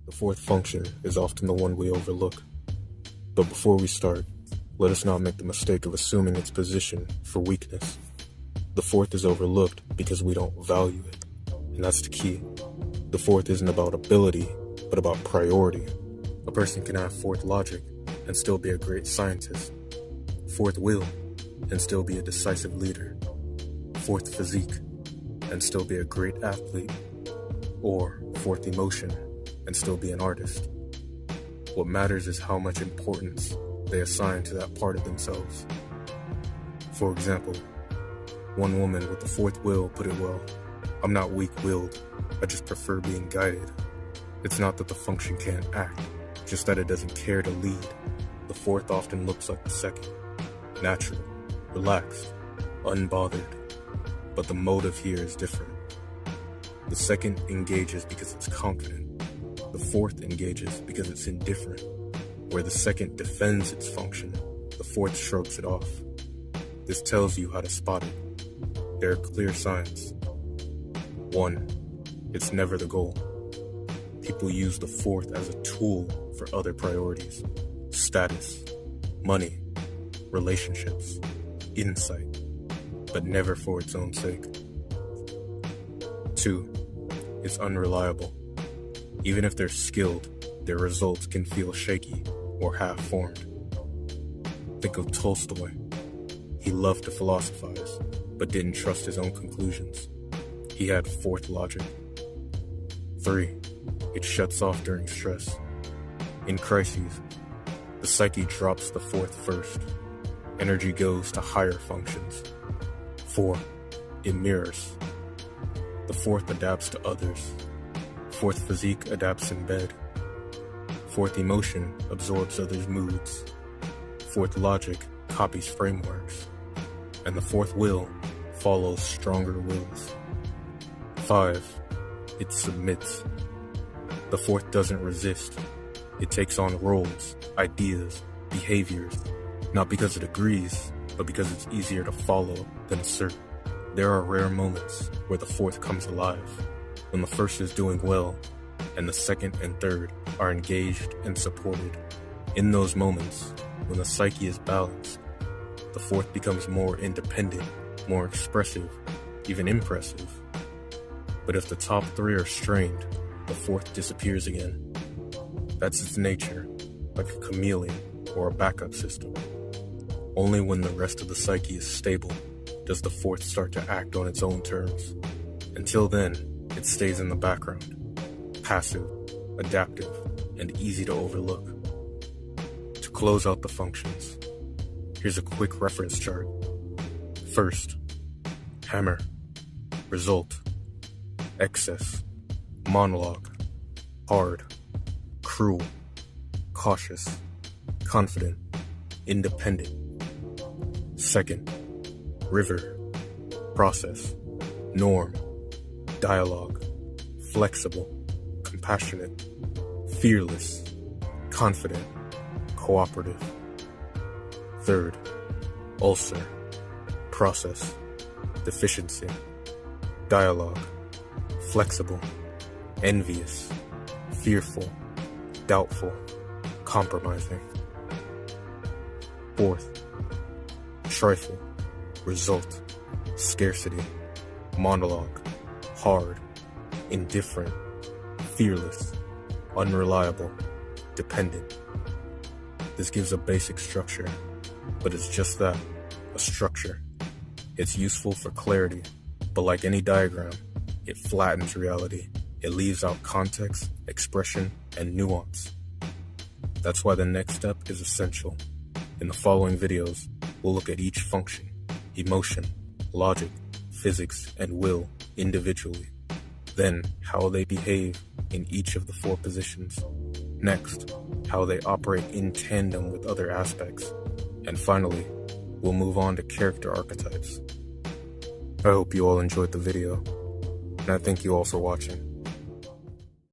The fourth function is often the one we overlook. But before we start, let us not make the mistake of assuming its position for weakness. The fourth is overlooked because we don't value it, and that's the key. The fourth isn't about ability, but about priority. A person can have fourth logic and still be a great scientist, fourth will and still be a decisive leader, fourth physique and still be a great athlete, or fourth emotion and still be an artist. What matters is how much importance they assign to that part of themselves. For example, one woman with the fourth will put it well: "I'm not weak-willed, I just prefer being guided." It's not that the function can't act, just that it doesn't care to lead. The fourth often looks like the second: natural, relaxed, unbothered. But the motive here is different. The second engages because it's confident. The fourth engages because it's indifferent. Where the second defends its function, the fourth shrugs it off. This tells you how to spot it. There are clear signs. 1. It's never the goal. People use the fourth as a tool for other priorities: status, money, relationships, insight, but never for its own sake. 2. It's unreliable. Even if they're skilled, their results can feel shaky or half-formed. Think of Tolstoy. He loved to philosophize, but didn't trust his own conclusions. He had fourth logic. 3. It shuts off during stress. In crises, the psyche drops the fourth first. Energy goes to higher functions. 4. It mirrors. The fourth adapts to others. Fourth physique adapts in bed. Fourth emotion absorbs others' moods. Fourth logic copies frameworks. And the fourth will follows stronger wills. 5. It submits. The fourth doesn't resist. It takes on roles, ideas, behaviors, not because it agrees, but because it's easier to follow than assert. There are rare moments where the fourth comes alive, when the first is doing well, and the second and third are engaged and supported. In those moments, when the psyche is balanced, the fourth becomes more independent, more expressive, even impressive. But if the top three are strained, the fourth disappears again. That's its nature, like a chameleon or a backup system. Only when the rest of the psyche is stable does the fourth start to act on its own terms. Until then, it stays in the background, passive, adaptive, and easy to overlook. To close out the functions, here's a quick reference chart. First, hammer, result, excess, monologue, hard, cruel, cautious, confident, independent. Second, river, process, norm, dialogue, flexible, compassionate, fearless, confident, cooperative. Third, ulcer, process, deficiency, dialogue, flexible, envious, fearful, doubtful, compromising. Fourth, trifle, result, scarcity, monologue, hard, indifferent, fearless, unreliable, dependent. This gives a basic structure, but it's just that, a structure. It's useful for clarity, but like any diagram, it flattens reality. It leaves out context, expression, and nuance. That's why the next step is essential. In the following videos, we'll look at each function, emotion, logic, physics, and will individually. Then, how they behave in each of the four positions. Next, how they operate in tandem with other aspects. And finally, we'll move on to character archetypes. I hope you all enjoyed the video, and I thank you all for watching.